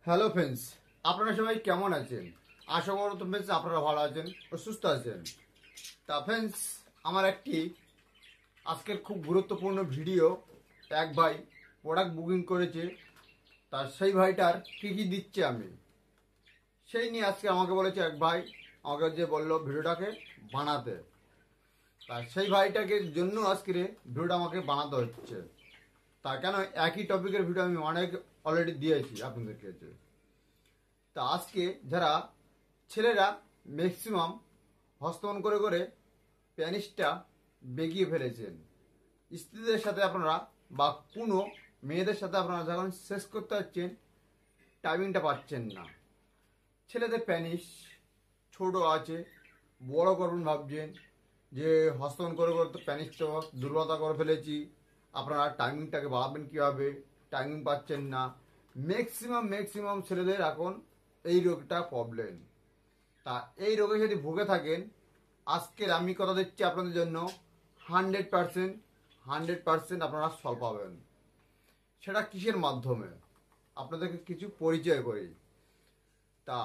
Hello friends, আপনারা সবাই কেমন আছেন? আশা করি তো ফ্রেন্ডস আপনারা ভালো আছেন ও সুস্থ আছেন। তা ফ্রেন্ডস, আমার একটি আজকের খুব গুরুত্বপূর্ণ ভিডিও। এক ভাই প্রোডাক্ট বুকিং করেছে, তার সেই ভাইটার কী কী দিচ্ছে আমি সেই নিয়ে আজকে আমাকে বলেছে এক ভাই, আমাকে যে বললো ভিডিওটাকে বানাতে। তা সেই ভাইটাকে জন্য আজকের ভিডিওটা আমাকে বানাতে হচ্ছে। তা কেন একই টপিকের ভিডিও আমি অনেক অলরেডি দিয়েছি আপনাদেরকে। তা আজকে যারা ছেলেরা ম্যাক্সিমাম হস্তমন করে করে প্যানিসটা বেগিয়ে ফেলেছেন, স্ত্রীদের সাথে আপনারা বা কোনো মেয়েদের সাথে আপনারা যখন শেষ করতে যাচ্ছেন টাইমিংটা পাচ্ছেন না। ছেলেদের প্যানিস ছোট আছে, বড় করবেন ভাবছেন যে হস্তমন করে করে তো প্যানিসটা দুর্বলতা করে ফেলেছি, আপনারা টাইমিংটাকে বাড়াবেন কীভাবে, টাইমিং পাচ্ছেন না। ম্যাক্সিমাম ছেলেদের এখন এই রোগটা প্রবলেম। তা এই রোগে যদি ভুগে থাকেন, আজকের আমি কথা দিচ্ছি আপনাদের জন্য 100% আপনারা সলভ পাবেন। সেটা কিসের মাধ্যমে আপনাদেরকে কিছু পরিচয় করি। তা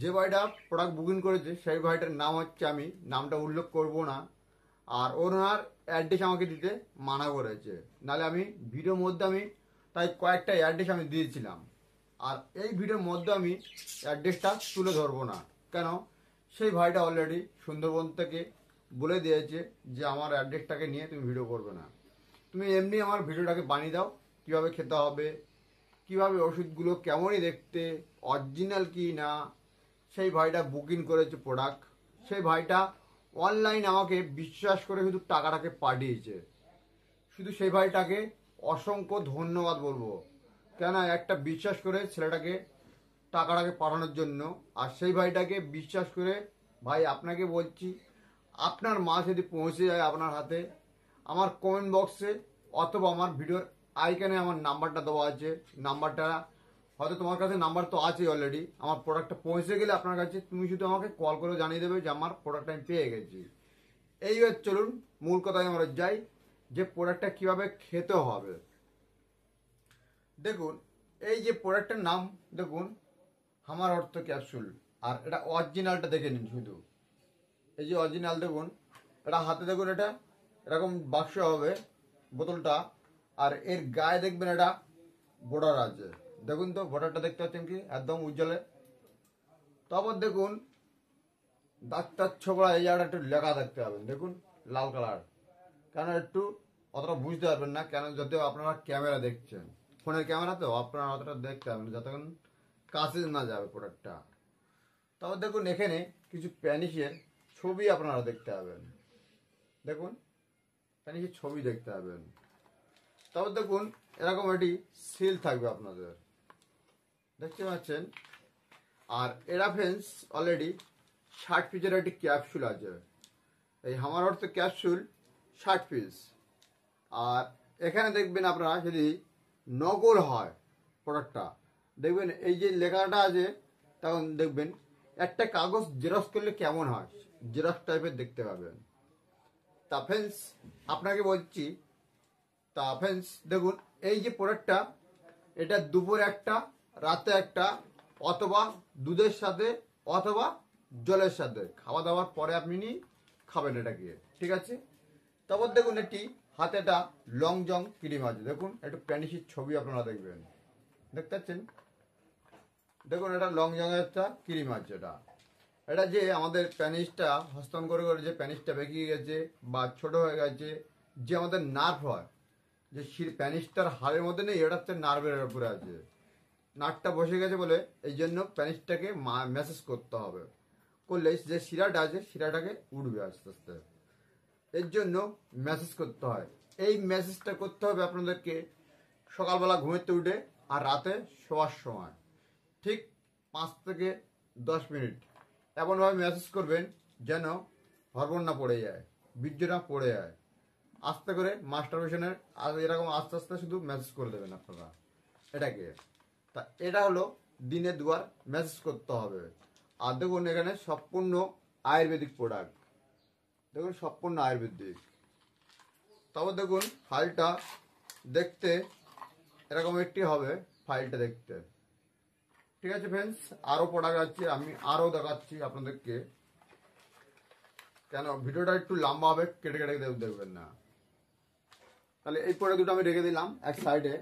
যে ভাইটা প্রোডাক্ট বুকিং করেছে সেই ভাইটার নাম হচ্ছে, আমি নামটা উল্লেখ করব না, আর ওনার অ্যাড্রেস আমাকে দিতে মানা করেছে, নাহলে আমি ভিডিওর মধ্যে আমি তাই কয়েকটা অ্যাড্রেস আমি দিয়েছিলাম। আর এই ভিডিওর মধ্যে আমি অ্যাড্রেসটা তুলে ধরবো না, কেন সেই ভাইটা অলরেডি সুন্দরবন থেকে বলে দিয়েছে যে আমার অ্যাড্রেসটাকে নিয়ে তুমি ভিডিও করবে না, তুমি এমনি আমার ভিডিওটাকে বানিয়ে দাও, কীভাবে খেতে হবে, কীভাবে ওষুধগুলো কেমনই দেখতে, অরিজিনাল কি না। সেই ভাইটা বুকিং করেছে প্রোডাক্ট, সেই ভাইটা অনলাইন আমাকে বিশ্বাস করে শুধু টাকাটাকে পাঠিয়েছে। শুধু সেই ভাইটাকে অসংখ্য ধন্যবাদ বলবো, কেন একটা বিশ্বাস করে ছেলেটাকে টাকাটাকে পাঠানোর জন্য। আর সেই ভাইটাকে বিশ্বাস করে ভাই আপনাকে বলছি, আপনার মাছ যদি পৌঁছে যায় আপনার হাতে, আমার কমেন্ট বক্সে অথবা আমার ভিডিওর আইকনে আমার নাম্বারটা দেওয়া আছে, নাম্বারটা হয়তো তোমার কাছে নাম্বার তো আছে অলরেডি। আমার প্রোডাক্টটা পৌঁছে গেলে আপনার কাছে তুমি শুধু আমাকে কল করে জানিয়ে দেবে যে আমার প্রোডাক্টটা আমি পেয়ে গেছি। এইবার চলুন মূল কথায় আমরা যাই, যে প্রোডাক্টটা কিভাবে খেতে হবে। দেখুন, এই যে প্রোডাক্টের নাম দেখুন, আমার অর্থ ক্যাপসুল। আর এটা অরিজিনালটা দেখে নিন শুধু, এই যে অরিজিনাল দেখুন, এটা হাতে দেখুন, এটা এরকম বাক্স হবে বোতলটা, আর এর গায়ে দেখবেন এটা বর্ডার আছে। দেখুন তো বর্ডারটা দেখতে পাচ্ছেন কি, একদম উজ্জ্বলে। তারপর দেখুন ডাক্তার ছোকরা এই জায়গাটা একটু লেখা দেখতে পাবেন, দেখুন লাল কালার। কেন একটু অতটা বুঝতে পারবেন না, কেন যদিও আপনারা ক্যামেরা দেখছেন, ফোনের ক্যামেরা তো আপনারা অতটা দেখতে পাবেন যতক্ষণ কাছে না যাবে প্রোডাক্টটা। তারপর দেখুন এখানে কিছু প্যানিসের ছবি আপনারা দেখতে পাবেন, দেখুন প্যানিসের ছবি দেখতে পাবেন। তারপর দেখুন এরকম একটি সিল থাকবে আপনাদের, দেখতে পাচ্ছেন। আর এরা ফ্রেন্ডস অলরেডি 60 পিসের একটি ক্যাপসুল আছে, এই আমার অর্থ ক্যাপসুল 60 পিস। আর এখানে দেখবেন আপনারা যদি নকল হয় প্রোডাক্টটা, দেখবেন এই যে লেখাটা আছে, তখন দেখবেন একটা কাগজ জেরক্স করলে কেমন হয়, জেরক্স টাইপের দেখতে পাবেন। তা ফ্রেন্ডস আপনাকে বলছি, তা ফ্রেন্ডস দেখুন এই যে প্রোডাক্টটা, এটা দুপুরে একটা, রাতে একটা, অথবা দুধের সাথে অথবা জলের সাথে খাওয়া দাওয়ার পরে আপনি খাবেন এটাকে, ঠিক আছে। তারপর দেখুন একটি হাতে একটা লং জং ক্রিম আছে, দেখুন একটু প্যানিসের ছবি আপনারা দেখবেন, দেখতে পাচ্ছেন। দেখুন এটা লং জং একটা ক্রিম আছে। এটা যে আমাদের প্যানিসটা হস্তন করে করে যে প্যানিসটা বেঁকিয়ে গেছে বা ছোট হয়ে গেছে, যে আমাদের নার্ভ হয়, যে প্যানিসটার হাড়ের মধ্যে নেই, এটা হচ্ছে নার্ভের উপরে আছে, নাটটা বসে গেছে বলে এই জন্য প্যানিসটাকে ম্যাসেজ করতে হবে, করলে যে শিরাটা আছে শিরাটাকে উঠবে আস্তে আস্তে, এর জন্য ম্যাসেজ করতে হয়। এই ম্যাসেজটা করতে হবে আপনাদেরকে সকালবেলা ঘুমেতে উঠে আর রাতে শোয়ার সময়, ঠিক 5 থেকে 10 মিনিট এমনভাবে ম্যাসেজ করবেন যেন হরমোন না পড়ে যায়, বীর্য না পড়ে যায়। আস্তে করে মাস্টারবেশনের এরকম আস্তে আস্তে শুধু ম্যাসেজ করে দেবেন আপনারা এটাকে। তা এটা হলো দিনে 2 বার ম্যাসেজ করতে হবে। আর দেখুন এখানে সম্পূর্ণ আয়ুর্বেদিক প্রোডাক্ট, দেখুন সম্পূর্ণ আয়ুর্বেদিক। তারপর দেখুন ফাইলটা দেখতে এরকম একটি হবে, ফাইলটা দেখতে ঠিক আছে ফ্রেন্ডস, আরও প্রোডাক্ট আছে, আমি আরও দেখাচ্ছি আপনাদেরকে। কেন ভিডিওটা একটু লম্বা হবে, কেটে কেটে দেখবেন না। তাহলে এই প্রোডাক্ট দুটো আমি রেখে দিলাম এক সাইডে।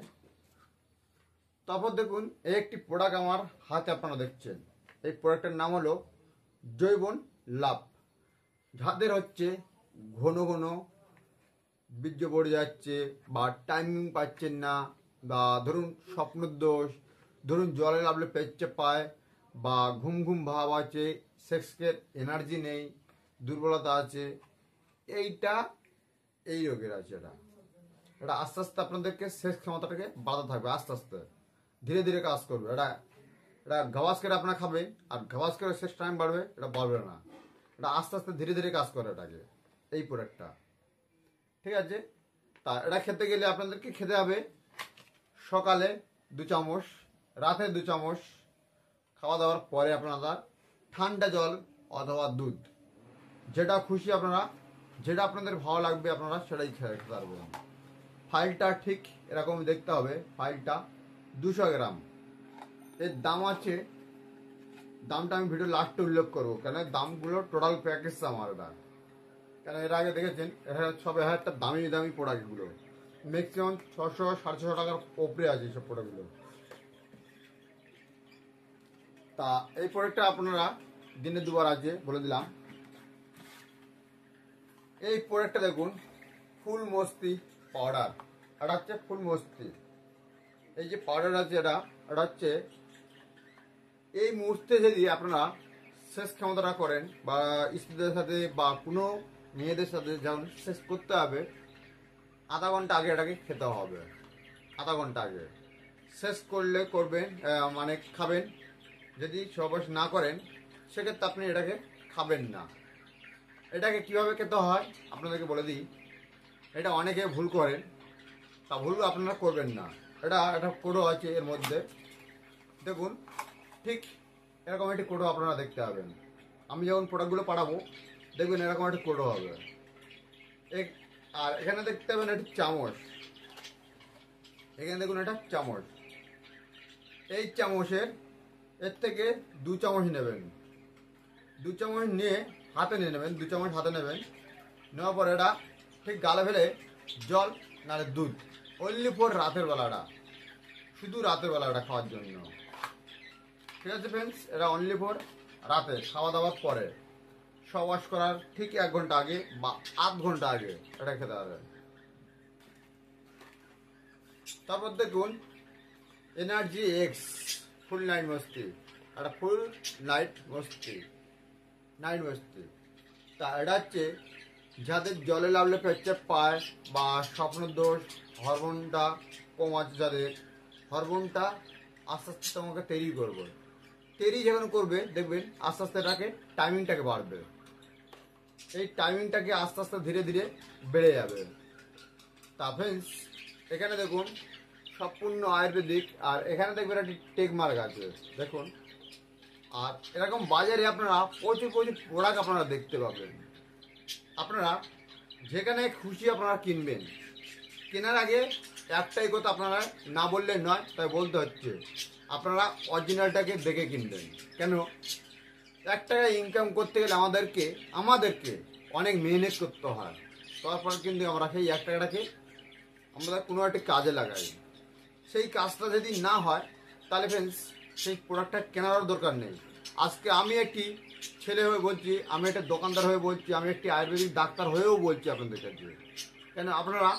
তারপর দেখুন এই একটি প্রোডাক্ট আমার হাতে আপনারা দেখছেন। এই প্রোডাক্টের নাম হলো জৈবন লাভ। যাদের হচ্ছে ঘন ঘন বীর্য পড়ে যাচ্ছে, বা টাইমিং পাচ্ছেন না, বা ধরুন স্বপ্নের দোষ, ধরুন জলে নামলে পেচ্ছাপ পায়, বা ঘুম ঘুম ভাব আছে, সেক্সের এনার্জি নেই, দুর্বলতা আছে, এইটা এই রোগের আছে। এটা আস্তে আস্তে আপনাদেরকে সেক্স ক্ষমতাটাকে বাড়াতে থাকবে, আস্তে আস্তে ধীরে ধীরে কাজ করবে। এটা এটা ঘাবাস করে আপনার খাবে, আর ঘাবাস করে সেক্স টাইম বাড়বে, এটা বাড়বে না। এটা আস্তে আস্তে ধীরে ধীরে কাজ করে এটাকে, এই প্রোডাক্টটা। ঠিক আছে, তা এটা খেতে গেলে আপনাদেরকে খেতে হবে সকালে 2 চামচ, রাতে 2 চামচ, খাওয়া দাওয়ার পরে আপনারা ঠান্ডা জল অথবা দুধ, যেটা খুশি আপনারা, যেটা আপনাদের ভালো লাগবে আপনারা সেটাই খেতে পারবেন। ফাইলটা ঠিক এরকম দেখতে হবে। ফাইলটা 200 গ্রাম। এর দাম আছে, দামটা আমি ভিডিও লাস্টে উল্লেখ করবো, কেন দামগুলো টোটাল প্যাকেজ আমার এটা। কেন এর আগে দেখেছেন সব একটা দামি দামি প্রোডাক্টগুলো, ম্যাক্সিমাম 600 650 টাকার ওপরে আছে সব প্রোডাক্টগুলো। তা এই প্রোডাক্টটা আপনারা দিনে 2 বার আছে বলে দিলাম। এই প্রোডাক্টটা দেখুন ফুল মস্তি পাউডার। এটা হচ্ছে ফুল মস্তি। এই যে পাউডার আছে এটা হচ্ছে এই মুহূর্তে যদি আপনারা শেষ ক্ষমতাটা করেন, বা স্ত্রীদের সাথে বা কোনো মেয়েদের সাথে যখন শেষ করতে হবে, আধা ঘন্টা আগে এটাকে খেতে হবে। আধা ঘন্টা আগে শেষ করলে করবেন, মানে খাবেন। যদি সহবাস না করেন সেক্ষেত্রে আপনি এটাকে খাবেন না। এটাকে কিভাবে খেতে হয় আপনাদেরকে বলে দিই। এটা অনেকে ভুল করেন, তা ভুল আপনারা করবেন না। এটা একটা কোডও আছে এর মধ্যে, দেখুন ঠিক এরকম একটি কোডও আপনারা দেখতে পাবেন। আমি যখন প্রোডাক্টগুলো পাঠাবো দেখবেন এরকম একটা কোডও হবে। আর এখানে দেখতে পাবেন একটি চামচ, এখানে দেখুন এটা চামচ। এই চামচের এর থেকে 2 চামচ নেবেন। 2 চামচ নিয়ে হাতে নিয়ে নেবেন, 2 চামচ হাতে নেবেন। নেওয়ার পর এটা ঠিক গালে ফেলে জল নাহলে দুধ, অনলি ফর রাতের বেলাটা, শুধু রাতের বেলাটা খাওয়ার জন্য। ঠিক আছে ফ্রেন্ডস, এটা অনলি ফর রাতে খাওয়া দাওয়ার পরে, সহবাস করার ঠিক 1 ঘন্টা আগে বা আধ ঘন্টা আগে এটা খেতে হবে। তারপর দেখুন এনার্জি এক্স ফুল নাইট মস্তি। এটা ফুল নাইট মস্তি, নাইট মস্তি। তা এটা হচ্ছে যাদের জলে লাভলে পেচ্ছাপ পায়, বা স্বপ্ন দোষ, হরমোনটা কম আছে যাদের, হরমোনটা আস্তে আস্তে তোমাকে তৈরি করবে। তৈরি যখন করবে দেখবেন আস্তে আস্তে এটাকে টাইমিংটাকে বাড়বে। এই টাইমিংটাকে আস্তে আস্তে ধীরে ধীরে বেড়ে যাবে। তা ফ্রেন্ডস এখানে দেখুন সম্পূর্ণ আয়ুর্বেদিক, আর এখানে দেখবেন একটি টেক মার্ক আছে দেখুন। আর এরকম বাজারে আপনারা প্রচুর প্রচুর প্রোডাক্ট আপনারা দেখতে পাবেন। আপনারা যেখানে খুশি আপনারা কিনবেন। কেনার আগে একটাই কথা আপনারা না বললে নয়, তাই বলতে হচ্ছে, আপনারা অরিজিনালটাকে দেখে কিনবেন। কেন 1 টাকা ইনকাম করতে গেলে আমাদেরকে অনেক মেহনত করতে হয়। তারপর কিন্তু আমরা সেই 1 টাকাটাকে আমরা কোনো একটা কাজে লাগাই। সেই কাজটা যদি না হয় তাহলে ফ্রেন্ডস সেই প্রোডাক্টটা কেনারও দরকার নেই। আজকে আমি একটি ছেলে হয়ে বলছি, আমি একটা দোকানদার হয়ে বলছি, আমি একটি আয়ুর্বেদিক ডাক্তার হয়েও বলছি আপনাদের কাছে। কেন আপনারা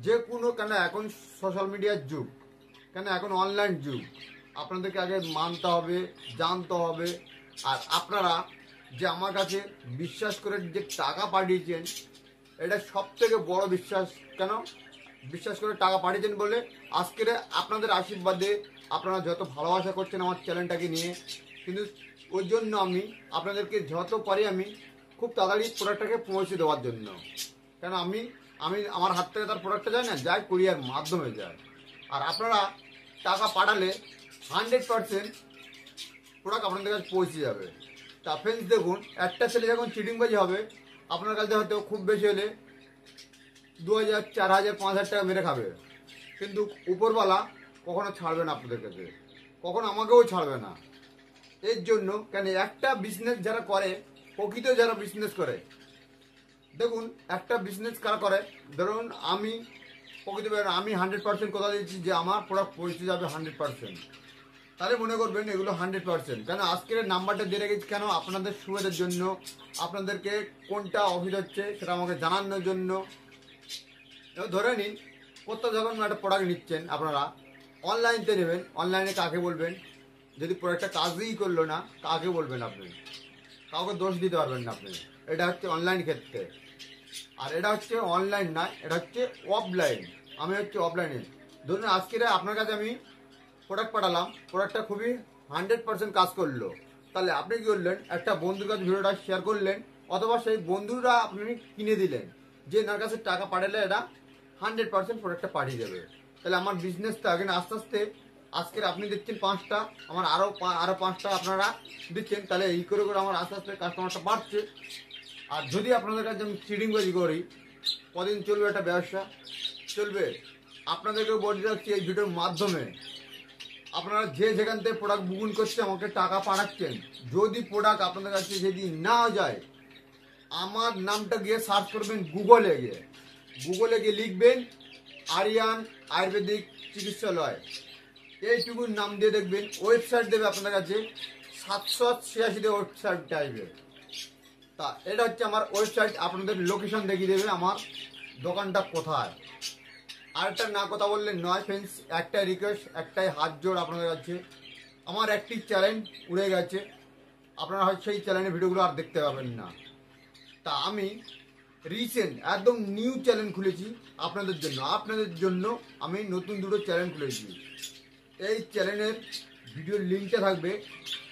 যে কোনো, কেন এখন সোশ্যাল মিডিয়ার যুগ, কেন এখন অনলাইন যুগ, আপনাদেরকে আগে মানতে হবে, জানতে হবে। আর আপনারা যে আমার কাছে বিশ্বাস করে যে টাকা পাঠিয়েছেন, এটা সব থেকে বড় বিশ্বাস। কেন বিশ্বাস করে টাকা পাঠিয়েছেন বলে আজকের আপনাদের আশীর্বাদে আপনারা যত ভালোবাসা করছেন আমার চ্যানেলটাকে নিয়ে, কিন্তু ওই জন্য আমি আপনাদেরকে যত পারি আমি খুব তাড়াতাড়ি প্রোডাক্টটাকে পৌঁছে দেওয়ার জন্য। কেন আমি আমার হাত থেকে তার প্রোডাক্টটা যায় না, যায় কুরিয়ার মাধ্যমে যায়। আর আপনারা টাকা পাঠালে 100% প্রোডাক্ট আপনাদের কাছে পৌঁছে যাবে। তা ফ্রেন্ডস দেখুন, একটা ছেলে যখন চিটিংবাজি হবে আপনার কাছে হয়তো খুব বেশি হলে 2000, 4000, 5000 টাকা মেরে খাবে, কিন্তু উপরওয়ালা কখনো ছাড়বে না আপনাদের কাছে। কখনো আমাকেও ছাড়বে না। এর জন্য কেন একটা বিজনেস যারা করে, প্রকৃত যারা বিজনেস করে, দেখুন একটা বিজনেস কারা করে, ধরুন আমি প্রকৃত আমি 100% কথা দিচ্ছি যে আমার প্রোডাক্ট পৌঁছে যাবে 100%, তাহলে মনে করবেন এগুলো 100%। কেন আজকের নাম্বারটা দিয়ে রেখেছি কেন, আপনাদের সুবিধার জন্য, আপনাদেরকে কোনটা অফিস হচ্ছে সেটা আমাকে জানানোর জন্য। এবার ধরে নিন কোথাও যখন একটা প্রোডাক্ট নিচ্ছেন আপনারা, অনলাইনতে নেবেন, অনলাইনে কাকে বলবেন? যদি প্রোডাক্টটা কাজই করলো না কাকে বলবেন আপনি? কাউকে দোষ দিতে পারবেন না আপনি। এটা হচ্ছে অনলাইন ক্ষেত্রে। আর এটা হচ্ছে অনলাইন নয়, এটা হচ্ছে অফলাইন। আমি হচ্ছে অফলাইনে। ধরুন আজকের আপনার কাছে আমি প্রোডাক্ট পাঠালাম, প্রোডাক্টটা খুবই 100% কাজ করলো, তাহলে আপনি কি করলেন, একটা বন্ধুর কাছে ভিডিওটা শেয়ার করলেন, অথবা সেই বন্ধুরা আপনি কিনে দিলেন যে এনার কাছে টাকা পাঠালে এটা 100% প্রোডাক্টটা পাঠিয়ে দেবে। তাহলে আমার বিজনেসটা এখানে আস্তে আস্তে, আজকের আপনি দিচ্ছেন 5টা, আমার আরো 5টা আপনারা দিচ্ছেন, তাহলে এই করে করে আমার আস্তে আস্তে কাস্টমারটা বাড়ছে। আর যদি আপনাদের কাছে আমি চিটিংবাজি করি, কদিন চলবে একটা ব্যবসা? চলবে। আপনাদেরকে বলে রাখছি এই ভিডিওর মাধ্যমে, আপনারা যে যেখান থেকে প্রোডাক্ট বুকিং করছে আমাকে টাকা পাঠাচ্ছেন, যদি প্রোডাক্ট আপনাদের কাছে যদি না যায়, আমার নামটা গিয়ে সার্চ করবেন গুগলে গিয়ে লিখবেন আরিয়ান আয়ুর্বেদিক চিকিৎসালয়, এইটুকুর নাম দিয়ে দেখবেন ওয়েবসাইট দেবে আপনাদের কাছে 786 ওয়েবসাইট টাইপের। তা এটা হচ্ছে আমার ওয়েবসাইট, আপনাদের লোকেশন দেখিয়ে দেবে আমার দোকানটা কোথায়। আরেকটা না কথা বললে নয় ফ্রেন্ডস, একটাই রিকোয়েস্ট, একটাই হাত জোড় আপনাদের কাছে, আমার একটি চ্যানেল উড়ে গেছে, আপনারা হয়তো সেই চ্যানেলের ভিডিওগুলো আর দেখতে পাবেন না। তা আমি রিসেন্ট একদম নিউ চ্যানেল খুলেছি আপনাদের জন্য আমি নতুন দুটো চ্যানেল খুলেছি। এই চ্যানেলের ভিডিওর লিঙ্কটা থাকবে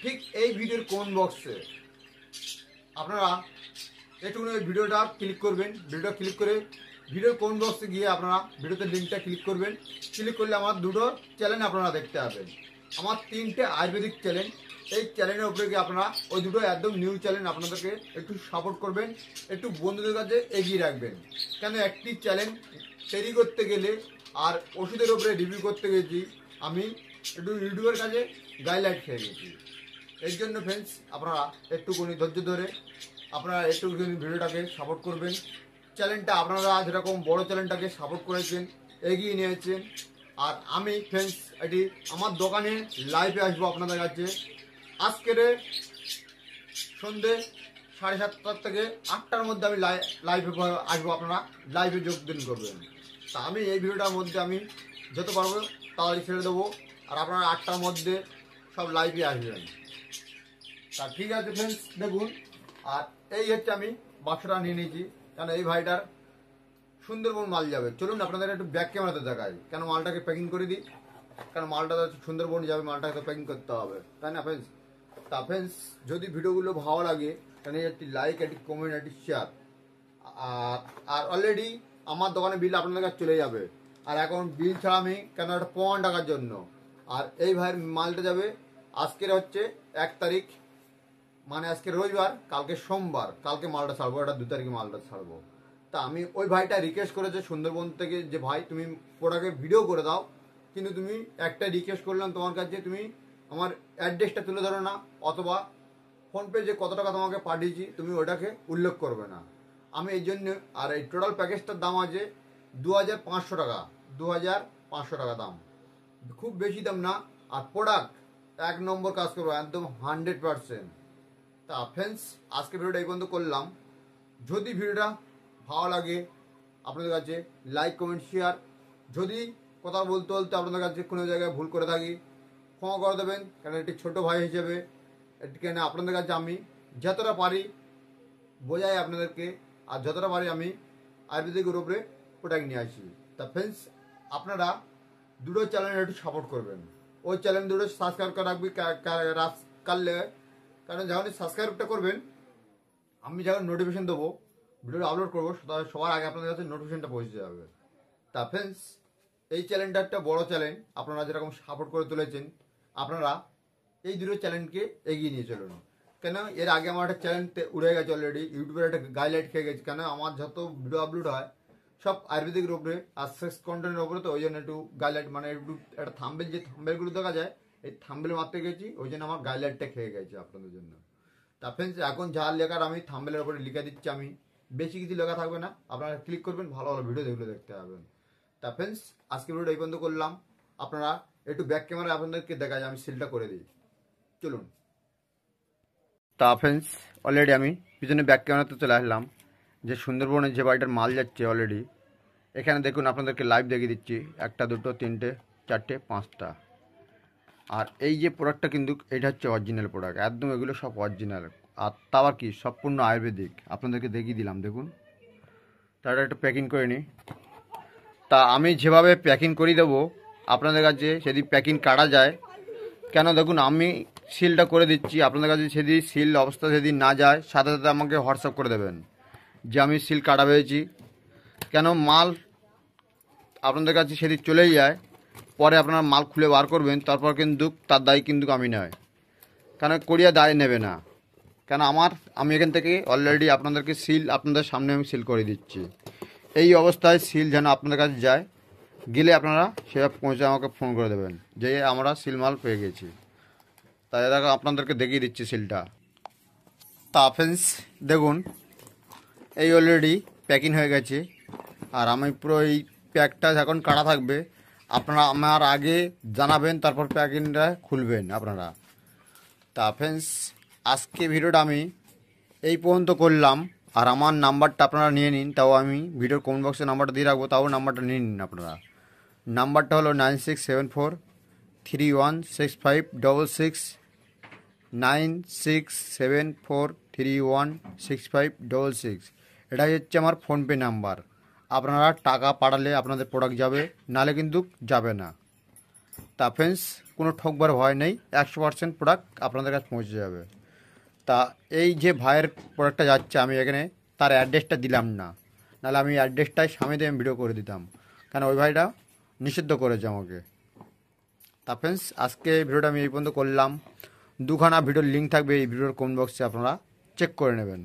ঠিক এই ভিডিওর কোন বক্সে। আপনারা একটু ভিডিওটা ক্লিক করবেন, ভিডিওটা ক্লিক করে ভিডিওর কোন বক্সে গিয়ে আপনারা ভিডিওতে লিঙ্কটা ক্লিক করবেন। ক্লিক করলে আমার দুটো চ্যানেল আপনারা দেখতে পাবেন, আমার 3টে আয়ুর্বেদিক চ্যানেল। এই চ্যানেলের উপরে গিয়ে আপনারা ওই দুটো একদম নিউ চ্যানেল, আপনাদেরকে একটু সাপোর্ট করবেন, একটু বন্ধুদের কাছে এগিয়ে রাখবেন। কেন একটি চ্যানেল তৈরি করতে গেলে আর ওষুধের উপরে রিভিউ করতে গেছি, আমি একটু ইউটিউবের কাছে গাইডলাইন খেয়ে গেছি। এর জন্য ফ্রেন্ডস আপনারা একটুখানি ধৈর্য ধরে আপনারা একটুখানি ভিডিওটাকে সাপোর্ট করবেন। চ্যানেলটা আপনারা যেরকম বড় চ্যানেলটাকে সাপোর্ট করেছেন, এগিয়ে নিয়েছেন। আর আমি ফ্রেন্ডস এটি আমার দোকানে লাইভে আসবো আপনাদের কাছে আজকের সন্ধ্যে 7:30 থেকে 8টার মধ্যে আমি লাইভে আসবো, আপনারা লাইভে যোগদান করবেন। তা আমি এই ভিডিওটার মধ্যে আমি যত পারবো তাড়াতাড়ি ছেড়ে দেবো, আর আপনারা 8টার মধ্যে সব লাইভে আসবেন। তা ঠিক আছে ফ্রেন্ডস, দেখুন। আর এই হচ্ছে আমি বাক্সটা নিয়ে নিয়েছি, কারণ এই ভাইটার সুন্দরবন মাল যাবে। চলুন আপনাদের একটু ব্যাক ক্যামেরাতে দেখাই, কেন মালটাকে প্যাকিং করে দিই, কারণ মালটা সুন্দরবন যাবে, মালটাকে তো প্যাকিং করতে হবে, তাই না ফ্রেন্ডস? তা ফ্রেন্ডস যদি ভিডিওগুলো ভালো লাগে তাহলে একটি লাইক, একটি কমেন্ট, একটি শেয়ার। আর অলরেডি আমার দোকানে বিল আপনাদের কাছে চলে যাবে, আর এখন বিল ছাড়া আমি কেন একটা প্রমাণ টাকার জন্য। আর এই ভাইয়ের মালটা যাবে আজকের হচ্ছে 1 তারিখ, মানে আজকে রবিবার, কালকে সোমবার, কালকে মালটা ছাড়বো, এটা 2 তারিখে মালটা ছাড়বো। তা আমি ওই ভাইটা রিকোয়েস্ট করেছে সুন্দরবন থেকে যে ভাই তুমি প্রোডাক্টের ভিডিও করে দাও, কিন্তু তুমি একটা রিকোয়েস্ট করলাম তোমার কাছে, তুমি আমার অ্যাড্রেসটা তুলে ধরো না, অথবা ফোনপে যে কত টাকা তোমাকে পাঠিয়েছি তুমি ওটাকে উল্লেখ করবে না। আমি এই জন্য, আর এই টোটাল প্যাকেজটার দাম আছে 2500 টাকা, 2500 টাকা দাম, খুব বেশি দাম না। আর প্রোডাক্ট 1 নম্বর কাজ করবো, একদম 100%। তা ফ্রেন্ডস আজকে ভিডিওটা এই পর্যন্ত করলাম। যদি ভিডিওটা ভালো লাগে আপনাদের কাছে লাইক, কমেন্ট, শেয়ার। যদি কথা বলতে বলতে আপনাদের কাছে কোনো জায়গায় ভুল করে থাকি ক্ষমা করে দেবেন, কারণ একটি ছোটো ভাই হিসেবে এখানে আপনাদের কাছে আমি যতটা পারি বোঝাই আপনাদেরকে, আর যতটা পারি আমি আয়ুর্বেদিকের উপরে প্রোডাক্ট নিয়ে আসি। তা ফ্রেন্ডস আপনারা দুটো চ্যানেল একটু সাপোর্ট করবেন, ওই চ্যানেল দুটো সাবস্ক্রাইব করে রাখবি কারলে, কারণ যখন সাবস্ক্রাইবটা করবেন আমি যখন নোটিফিকেশন দেবো, ভিডিও আপলোড করবো, সবার আগে আপনাদের কাছে নোটিফিকেশনটা পৌঁছে যাবে। তা ফ্রেন্ডস এই চ্যানেলটা একটা বড় চ্যানেল, আপনারা যেরকম সাপোর্ট করে তুলেছেন, আপনারা এই দুটো চ্যানেলকে এগিয়ে নিয়ে চলুন। কেন এর আগে আমার একটা চ্যানেল উড়ে গেছে অলরেডি, ইউটিউবের একটা গাইডলাইট খেয়ে গেছে, কেন আমার যত ভিডিও আপলোড হয় সব আয়ুর্বেদিকের উপরে আর সেক্স কন্টেন্টের উপরে, তো ওই জন্য একটু গাইডলাইট, মানে একটু একটা থাম্বেল, যে থাম্বেলগুলো দেখা যায় এই থাম্বনেল মারতে গেছি, ওই জন্য আমার গাইডলাইনটা খেয়ে গেছে আপনাদের জন্য। তা ফ্রেন্ডস এখন যা লেখার আমি থাম্বনেলের উপরে লিখে দিচ্ছি, আমি বেশি কিছু লেখা থাকবে না, আপনারা ক্লিক করবেন, ভালো ভালো ভিডিও যেগুলো দেখতে পাবেন। তা ফ্রেন্ডস আজকে ভিডিওটা এই পর্যন্ত করলাম। আপনারা একটু ব্যাক ক্যামেরা আপনাদেরকে দেখা যায়, আমি সিলটা করে দিই, চলুন। তা ফ্রেন্ডস অলরেডি আমি পিছনে ব্যাক ক্যামেরাতে চলে আসলাম, যে সুন্দরবনের যে বাড়িটার মাল যাচ্ছে অলরেডি এখানে দেখুন, আপনাদেরকে লাইভ দেখিয়ে দিচ্ছি, 1 2 3 4 5টা। আর এই যে প্রোডাক্টটা কিন্তু এটা হচ্ছে অরিজিনাল প্রোডাক্ট, একদম এগুলো সব অরিজিনাল। আর তা আবার কি সম্পূর্ণ আয়ুর্বেদিক, আপনাদেরকে দেখিয়ে দিলাম দেখুন। তারা একটু প্যাকিং করে নিই। তা আমি যেভাবে প্যাকিং করে দেবো আপনাদের কাছে, সেদিন প্যাকিং কাটা যায় কেন দেখুন, আমি সিলটা করে দিচ্ছি আপনাদের কাছে, সেদিন সিল অবস্থা সেদিন না যায় সাথে সাথে আমাকে হোয়াটসঅ্যাপ করে দেবেন যে আমি সিল কাটা পেয়েছি। কেন মাল আপনাদের কাছে সেদিন চলেই যায়, পরে আপনারা মাল খুলে বার করবেন, তারপর কিন্তু তার দায় কিন্তু আমি নয়, কেন কোরিয়া দায় নেবে না। কেন আমি এখান থেকে অলরেডি আপনাদেরকে সিল আপনাদের সামনে আমি সিল করে দিচ্ছি। এই অবস্থায় সিল যেন আপনাদের কাছে যায়, গেলে আপনারা সেটা পৌঁছে আমাকে ফোন করে দেবেন যে আমরা সিল মাল পেয়ে গেছি। তাই দেখো আপনাদেরকে দেখিয়ে দিচ্ছি সিলটা। তা ফ্রেন্ডস দেখুন এই অলরেডি প্যাকিং হয়ে গেছে, আর আমি পুরো এই প্যাকটা এখন কাটা থাকবে, আপনারা আমার আগে জানাবেন, তারপর প্যাকিংটা খুলবেন আপনারা। তা ফ্রেন্ডস আজকে ভিডিওটা আমি এই পর্যন্ত করলাম, আর আমার নাম্বারটা আপনারা নিয়ে নিন, তাও আমি ভিডিওর কমেন্ট বক্সে নাম্বারটা দিয়ে রাখবো, তাও নাম্বারটা নিয়ে নিন আপনারা। নাম্বারটা হলো 9674316566, 9674316566। এটাই হচ্ছে আমার ফোনপে নাম্বার। আপনারা টাকা পাঠালে আপনাদের প্রোডাক্ট যাবে, নালে কিন্তু যাবে না। তা ফ্রেন্ডস কোনো ঠকবার ভয় নেই, 100% প্রোডাক্ট আপনাদের কাছে পৌঁছে যাবে। তা এই যে ভাইয়ের প্রোডাক্টটা যাচ্ছে, আমি এখানে তার অ্যাড্রেসটা দিলাম না, নাহলে আমি অ্যাড্রেসটাই সামনে দিয়ে ভিডিও করে দিতাম, কারণ ওই ভাইটা নিষিদ্ধ করেছে আমাকে। তা ফ্রেন্ডস আজকে ভিডিওটা আমি এই পর্যন্ত করলাম। 2খানা ভিডিওর লিঙ্ক থাকবে এই ভিডিওর কমেন্ট বক্সে, আপনারা চেক করে নেবেন।